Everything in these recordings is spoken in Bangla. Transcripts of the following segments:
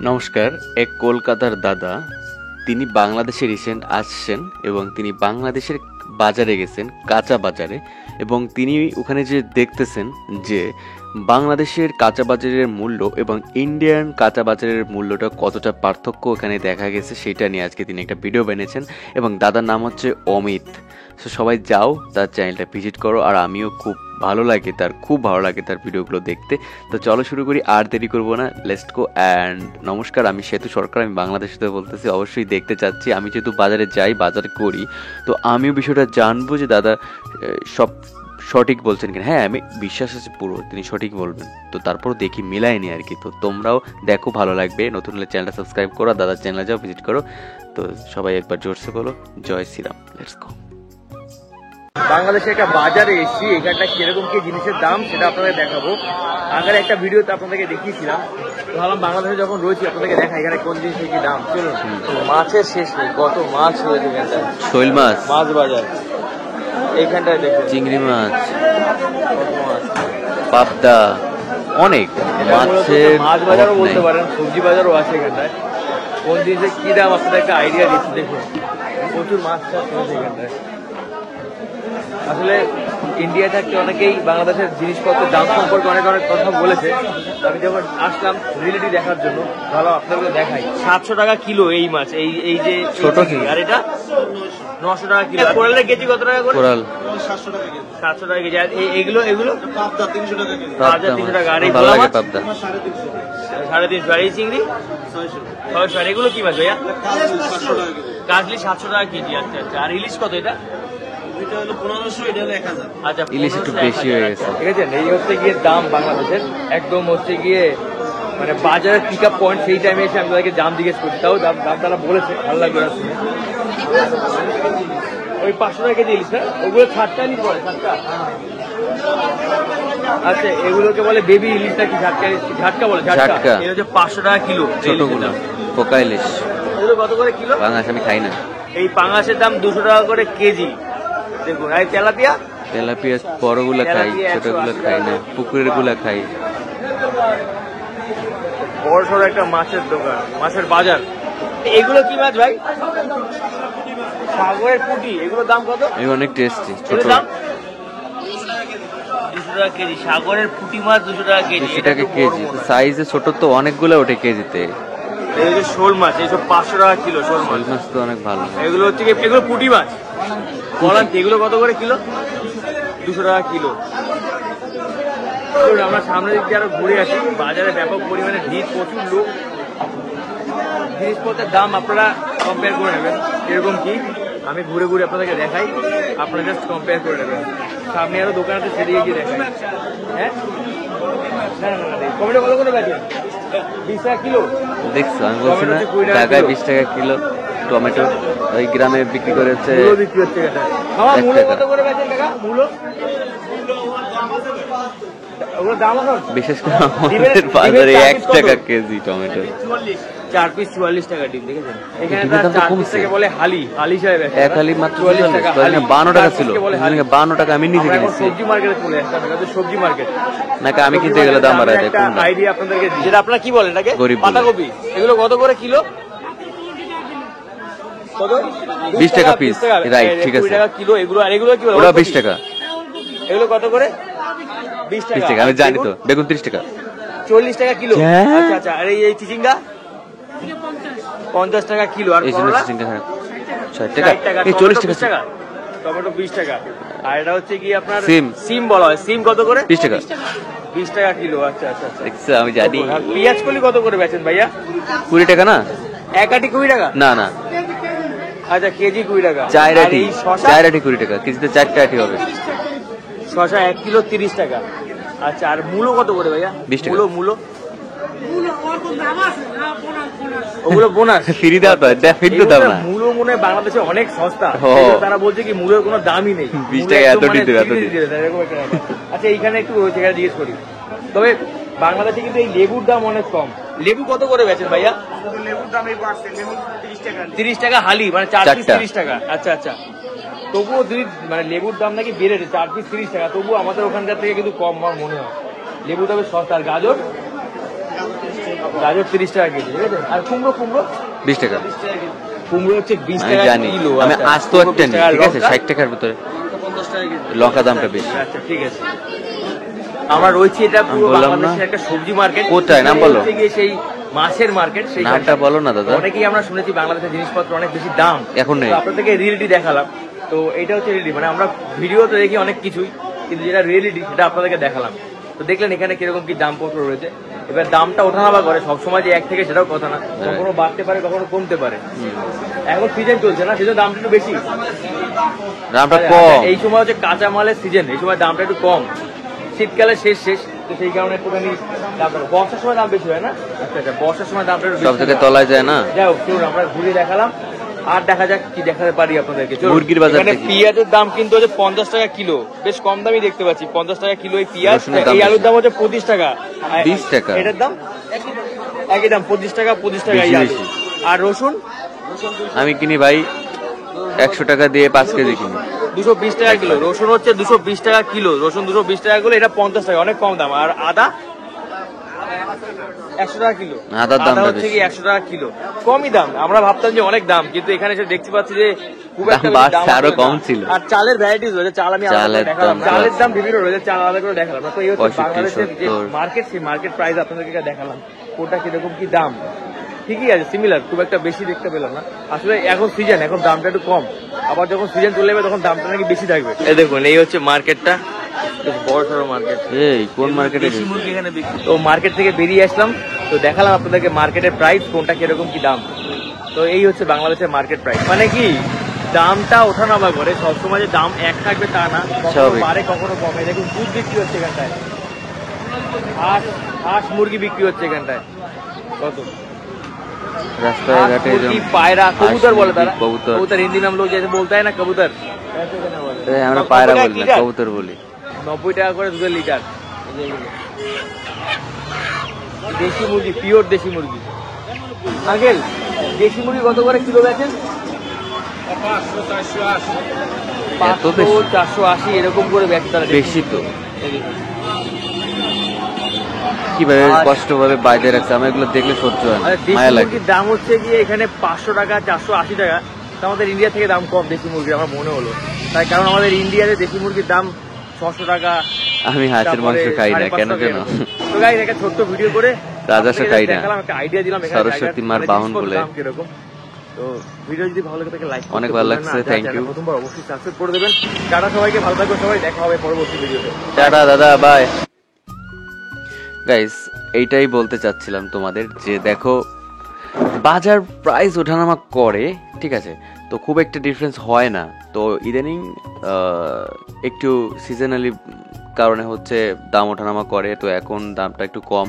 নমস্কার। এক কলকাতার দাদা, তিনি বাংলাদেশে রিসেন্ট আসছেন এবং তিনি বাংলাদেশের বাজারে গেছেন, কাঁচা বাজারে, এবং তিনি ওখানে যে দেখতেছেন যে বাংলাদেশের কাঁচা বাজারের মূল্য এবং ইন্ডিয়ান কাঁচা বাজারের মূল্যটা কতটা পার্থক্য ওখানে দেখা গেছে, সেটা নিয়ে আজকে তিনি একটা ভিডিও বানিয়েছেন এবং দাদার নাম হচ্ছে অমিত। সো সবাই যাও, তার চ্যানেলটা ভিজিট করো। আর আমিও খুব ভালো লাগে তার ভিডিওগুলো দেখতে। তো চলো শুরু করি, আর দেরি করবো না, লেটস গো। অ্যান্ড নমস্কার, আমি সেতু সরকার, আমি বাংলাদেশ থেকে বলতেছি। অবশ্যই দেখতে চাচ্ছি, আমি যেহেতু বাজারে যাই, বাজার করি, তো আমিও বিষয়টা জানবো যে দাদা সব সঠিক বলছেন কিনা। হ্যাঁ, আমি বিশ্বাস আছে পুরো তিনি সঠিক বলবেন, তো তারপর দেখি মিলাইনি আর কি। তো তোমরাও দেখো, ভালো লাগবে। নতুন হলে চ্যানেলটা সাবস্ক্রাইব করো, দাদার চ্যানেলে যাও, ভিজিট করো। তো সবাই একবার জোরসে বলো জয় শ্রীরাম। Let's go. বাংলাদেশে একটা বাজারে এসেছি, এখানটা কিরকম কি জিনিসের দাম সেটা আপনাদের দেখাবো। আগের একটা ভিডিওতে আপনাদেরকে দেখিয়েছিলাম, তো ভাবলাম বাংলাদেশে যখন রয়েছি আপনাদেরকে দেখা এখানে কোন জিনিসের কি দাম। চলুন, মাছের শেষ নেই, কত মাছ রয়েছে এখানটায়। শৈল মাছ, মাছ বাজার এইখানটায় দেখুন, চিংড়ি মাছ, পাবদা, অনেক মাছের মাছ বাজারও বলতে পারেন, সবজি বাজারও আছে এখানটায়। কোন জিনিসের কি দাম আপনাদের একটা আইডিয়া দিচ্ছি। দেখুন, প্রচুর মাছ চাষ রয়েছে এখানটায়। আসলে ইন্ডিয়া থাকতে অনেকেই বাংলাদেশের জিনিসপত্রের দাম সম্পর্কে অনেক কথা বলেছে। আমি যখন আসলাম রিয়েলিটি দেখার জন্য, ভালো আপনাদের দেখাই। 700 টাকা কিলো এই মাছ, এই যে ছোট, আর এটা 900 টাকা কিলো। কোরালের কেজি কত টাকা করে? কোরাল 700 টাকা কেজি। আর এগুলো পাবদা 300 টাকা কেজি। পাবদা 300 টাকা। আর এই ভালো ভোলা লাগে মাছ পাবদা 350। আর এই চিংড়ি 600। আর এগুলো কি মাছ ভাইয়া? 700 টাকা কেজি। কাজলি 700 টাকা কেজি। আচ্ছা আচ্ছা। আর ইলিশ কত এটা? এটা হলো 1500, এটা হলো 1000। আচ্ছা, ইলিশ একটু 1500, বেশি হয়ে গেছে। ঠিক আছে। এই হচ্ছে গিয়ে দাম বাংলাদেশের, একদম হচ্ছে গিয়ে মানে বাজারের পিক আপ পয়েন্ট। সেই টাইমে এসে আমি তাদেরকে দাম জিজ্ঞেস করছি, তাও দাম তারা বলেছে, ভালো লাগবে না শুনে। ওই 500 টাকা কেজি ইলিশ না, ওগুলো 60 ইলিশ বলে, 60। আচ্ছা, এগুলোকে বলে বেবি ইলিশ নাকি ঝাটকা বলে? ঝাটকা। এটা হচ্ছে 500 টাকা কিলো ছোটগুলো পোকা ইলিশ। এগুলো কত করে কিলো? বাংলাদেশ আমি খাই না। এই পাঙাশের দাম 200 টাকা করে কেজি। দেখুন, আর তেলাপিয়া বড়গুলো খাই, ছোটগুলো খাই না, পুকুরের গুলা খাই। বড় সড়ো একটা মাছের দোকান, মাছের বাজার। এগুলো কি মাছ ভাই? সাগরের পুঁটি। এগুলোর দাম কত? এগুলো অনেক টেস্টি। ছোট দাম 200 টাকা কেজি। সাগরের পুঁটি মাছ 200 টাকা কেজি। 200 টাকা কেজি। সাইজে ছোট তো অনেকগুলো ওঠে কেজিতে। এই যে শোল মাছ, এইসব 500 টাকা কিলো। শোল শোল মাছ মাছ তো অনেক ভালো। এগুলো হচ্ছে এগুলো পুঁটি মাছ বলান। এগুলো কত করে কিলো? 200 টাকা কিলো। আমরা সামনের দিক দিয়ে আরো ঘুরে আসি। বাজারে ব্যাপক পরিমাণে ভিড়, প্রচুর লোক। জিনিসপত্রের দাম আপনারা কম্পেয়ার করে নেবেন এরকম কি। আমি ঘুরে ঘুরে আপনাদেরকে দেখাই, আপনারা জাস্ট কম্পেয়ার করে নেবেন। সামনে আরো দোকান আছে, সেদিকে গিয়ে দেখাই। হ্যাঁ, না না না, টমেটো কত করে বেচেন? 20 টাকা কিলো। দেখছো, আমি বলছি না ঢাকায় 20 টাকা কিলো টমেটো, ওই গ্রামে বিক্রি করে হচ্ছে বিক্রি হচ্ছে। মূলো কত করে বেচেন টাকা? মূলো ওগুলো দাম এখন বিশেষ করে আমাদের বাজারে 1 টাকা কেজি টমেটো। 4 পিস 44 টাকা ডিম। দেখেছেন এখানে ডিমের দাম তো 4 পিস কমছে। থেকে বলে হালি হিসাবে বেচে। এক হালি মাত্র 44 টাকা। 52 টাকা ছিল, 52 টাকা আমি নিজে আমরা এখন কিনেছি। সবজি মার্কেটে চলে আসলাম, এটা হচ্ছে সবজি মার্কেট। নাকি আমি কিনতে গেলে দাম বাড়ায় দেয়। একটা আইডিয়া আপনাদেরকে দিই, যেটা আপনারা কি বলেন এটাকে? গরিব বলে। পাতাকপি। এগুলো কত করে কিলো? কত? 20 টাকা পিস। রাইট, ঠিক আছে। 20 টাকা কিলো এগুলো। আর এগুলো কি বলে? ওটা 20 টাকা। এগুলো কত করে? 20 20 টাকা। টাকা আমি জানি তো। বেগুন 30 টাকা। 40 টাকা কিলো। হ্যাঁ। আচ্ছা আচ্ছা। আর এই চিচিঙ্গা 50 টাকা কিলো। আর এই জন্য করলা 60 টাকা। 60 টাকা। এই 40 টাকা। টমেটো 20 টাকা। আর এটা হচ্ছে কি আপনার সিম। সিম বলা হয়। সিম কত করে? 20 টাকা। 20 টাকা কিলো। আচ্ছা আচ্ছা আচ্ছা। দেখছো, আমি জানি। আর পেঁয়াজ কলি কত করে বেচেন ভাইয়া? 20 টাকা না? এক আটি 20 টাকা? না না, আচ্ছা, কেজি 20 টাকা। 4 আর আটি। এই শসা? 4 আটি 20 টাকা কেজিতে, 4টা আটি হবে। শসা 1 কিলো 30 টাকা। আচ্ছা, আর মূলো কত করে ভাইয়া? 20 টাকা। মূলো ওগুলো বোনাস। ফ্রি দাও তো, এটা ফ্রি তো দাও না। মূলো মনে হয় বাংলাদেশে অনেক সস্তা। ও। তারা বলছে কি মূলের কোনো দামই নেই। 20 টাকা এত দিতে, এত মূলো দিতে। এরকম একটা ব্যাপার। আচ্ছা, এইখানে একটু সেখানে জিজ্ঞেস করি, তবে বাংলাদেশে কিন্তু এই লেবুর দাম অনেক কম। লেবু কত করে বেচেন ভাইয়া? লেবুর দাম এই বাড়ছে, লেবু 30 টাকা। 30 টাকা হালি, মানে 4 পিস 4টা। 30 টাকা। আচ্ছা আচ্ছা। তবুও মানে লেবুর দাম নাকি বেড়েছে, 4 পিস 30 টাকা। তবুও আমাদের ওখানকার থেকে কিন্তু কম আমার মনে হয়। লেবুটা বেশ সস্তা। আর গাজর গাজর 30 টাকা কেজি, ঠিক আছে। আর কুমড়ো 20 টাকা। কুমড়ো হচ্ছে 20 আমি টাকা জানি, কিলো। আমি আচ্ছা, আস্ত একটা নিই, ঠিক আছে, 60 টাকার ভিতরে। 50 টাকা কেজি। লঙ্কা দামটা বেশি। আচ্ছা ঠিক আছে। আমরা রয়েছি, এটা পুরো বললাম না? বাংলাদেশের একটা সবজি মার্কেট। কোথায়? নাম বলো। গিয়ে সেই মাছের মার্কেট, সেই নামটা বলো না দাদা। অনেকেই আমরা শুনেছি বাংলাদেশের জিনিসপত্র অনেক বেশি দাম, এখন নেই। তো আপনাদেরকে রিয়েলিটি দেখালাম। তো এটা হচ্ছে রিয়েলিটি, মানে আমরা ভিডিওতে দেখি অনেক কিছুই, কিন্তু যেটা রিয়েলিটি সেটা আপনাদেরকে দেখালাম। তো দেখলেন এখানে কিরকম কি দামপত্র রয়েছে। এবার দামটা ওঠানামা করে, সবসময় যে এক থেকে সেটাও কথা না, কখনো বাড়তে পারে কখনো কমতে পারে। এখন সিজন চলছে না, সেজন্য দামটা একটু বেশি। দামটা আচ্ছা, কম। এই সময় হচ্ছে কাঁচা মালের সিজন, এই সময় দামটা একটু কম। শীতকালে শেষ, তো সেই কারণে একটুখানি দামটা, বর্ষার সময় দাম বেশি হয় না। আচ্ছা আচ্ছা, বর্ষার সময় দামটা একটু সব বেশি জায়গায় হয়। তলায় যায় না। যাই হোক, চলুন আমরা ঘুরে দেখালাম, আর দেখা যাক কি দেখাতে পারি আপনাদেরকে। চলুন। মুরগির বাজার এখানে দেখি। পেঁয়াজের দাম কিন্তু হচ্ছে 50 টাকা কিলো, বেশ কম দামই দেখতে পাচ্ছি। 50 টাকা কিলো এই পেঁয়াজ। রসুনের দাম এই আলুর বেশি। দাম হচ্ছে 25 টাকা। 20 টাকা। এটার দাম একই দাম, 25 টাকা 25 টাকা এই বেশি আলু। বেশি। আর রসুন আমি কিনি ভাই 100 টাকা দিয়ে 5 কেজি কিনি। 220 টাকা কিলো। রসুন হচ্ছে 220 টাকা কিলো, রসুন 220 টাকা কিলো, এটা 50 টাকা, অনেক কম দাম। আর আদা 100 টাকা কিলো। আদার দামটা আদা হচ্ছে বেশি। কি 100 টাকা কিলো, কমই দাম। আমরা ভাবতাম যে অনেক দাম, কিন্তু এখানে এসে দেখতে পাচ্ছি যে খুব একটা দাম বেশি বাড়ছে, আসলে আরো না। কম ছিল। আর চালের ভ্যারাইটিস রয়েছে, চাল আমি আলাদা করে চালের দেখালাম, দাম চালের আছে। দাম বিভিন্ন রয়েছে, চাল আলাদা করে দেখালাম না। তো এই হচ্ছে 65, বাংলাদেশের যে 70 মার্কেট, সেই মার্কেট প্রাইস আপনাদেরকে দেখালাম, কোনটা কিরকম কি দাম। ঠিকই আছে, সিমিলার, খুব একটা বেশি দেখতে পেলাম না। আসলে এখন সিজন, এখন দামটা একটু কম, আবার যখন সিজন চলে যাবে তখন দামটা নাকি বেশি থাকবে। এই দেখুন, এই হচ্ছে মার্কেটটা, বেশ বড় সড়ো মার্কেট। এই কোন মার্কেটে দেশি মুরগি এখানে বিক্রি। তো মার্কেট থেকে বেরিয়ে আসলাম, তো দেখালাম আপনাদেরকে মার্কেটের প্রাইস কোনটা কিরকম কি দাম। তো এই হচ্ছে বাংলাদেশের মার্কেট প্রাইস, মানে কি দামটা ওঠানামা করে, সবসময় যে দাম এক থাকবে তা না, কখনো স্বাভাবিক। বাড়ে কখনো কমে। দেখুন দুধ বিক্রি হচ্ছে এখানটায়, হাঁস মুরগি বিক্রি হচ্ছে এখানটায়। কত? রাস্তায় हाथ घाटे मुर्गी पायरा कबूतर बोले तारा कबूतर कबूतर हिंदी में हम लोग जैसे बोलता है ना कबूतर ऐसे कहना बोले আমরা तो পায়রা 90 বলি না, টাকা কবুতর বলি। 90 টাকা করে 2 লিটার দেশি মুরগি পিওর দেশি মুরগি আঙ্কেল দেশি মুরগি কত করে কিলো বেচেন 500 এত বেশি? 480 এরকম করে বেচে তারা বেশি তো কিভাবে কষ্ট ভাবে বাইরে রাখছে, আমার এগুলো দেখলে সহ্য হয় না, আরে দেশি মায়া লাগে। মুরগির দাম হচ্ছে গিয়ে এখানে 500 টাকা 480 টাকা তো আমাদের ইন্ডিয়া থেকে দাম কম দেশি মুরগির আমার মনে হলো তাই কারণ আমাদের ইন্ডিয়াতে দেশি মুরগির দাম 600 টাকা আমি হাঁসের মাংস খাই না, কেন জানো? তো গাইস একটা ছোট্ট ভিডিও করে রাজস্ব খাই না, দেখালাম একটা আইডিয়া দিলাম এখানে সরস্বতী মার বাহন বলে। কিরকম তো ভিডিও যদি ভালো লাগে তাহলে লাইক অনেক ভালো লাগছে, thank you. প্রথমবার অবশ্যই সাবস্ক্রাইব করে দেবেন। টাটা সবাইকে, ভালো থাকবেন সবাই, দেখা হবে পরবর্তী ভিডিওতে। টাটা দাদা, বাই। গাইস এইটাই বলতে চাচ্ছিলাম তোমাদের যে দেখো বাজার প্রাইস ওঠানামা করে, ঠিক আছে, তো খুব একটা ডিফারেন্স হয় না। তো ইদানিং একটু সিজনালি কারণে হচ্ছে দাম ওঠানামা করে, তো এখন দামটা একটু কম।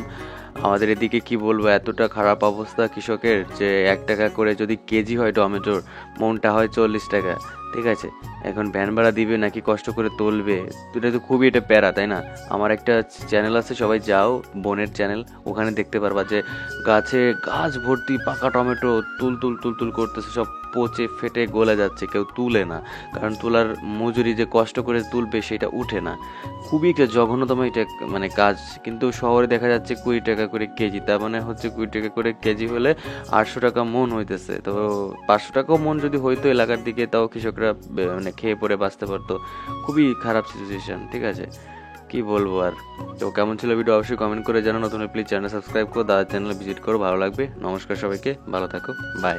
আমাদের এদিকে কি বলবো, এতটা খারাপ অবস্থা কৃষকের যে 1 টাকা করে যদি কেজি হয় টমেটোর, মনটা হয় 40 টাকা, ঠিক আছে। এখন ভ্যান ভাড়া দিবে নাকি কষ্ট করে তুলবে, এটা তো খুবই এটা প্যারা, তাই না? আমার একটা চ্যানেল আছে, সবাই যাও, বোনের চ্যানেল, ওখানে দেখতে পারবা যে গাছ ভর্তি পাকা টমেটো তুল করতেছে, সব পচে ফেটে গলে যাচ্ছে, কেউ তুলে না, কারণ তোলার মজুরি যে কষ্ট করে তুলবে সেটা উঠে না। খুবই একটা জঘন্যতম এটা মানে কাজ। কিন্তু শহরে দেখা যাচ্ছে 20 টাকা করে কেজি, তার মানে হচ্ছে 20 টাকা করে কেজি হলে 800 টাকা মন হইতেছে। তো 500 টাকাও মন যদি হইতো এলাকার দিকে, তাও কৃষকরা মানে খেয়ে পরে বাঁচতে পারতো। খুবই খারাপ সিচুয়েশন, ঠিক আছে, কি বলবো আর। তো কেমন ছিল ভিডিও অবশ্যই কমেন্ট করে জানানো। নতুন প্লিজ চ্যানেল সাবস্ক্রাইব করো, দাদার চ্যানেল ভিজিট করো, ভালো লাগবে। নমস্কার সবাইকে, ভালো থাকো, বাই।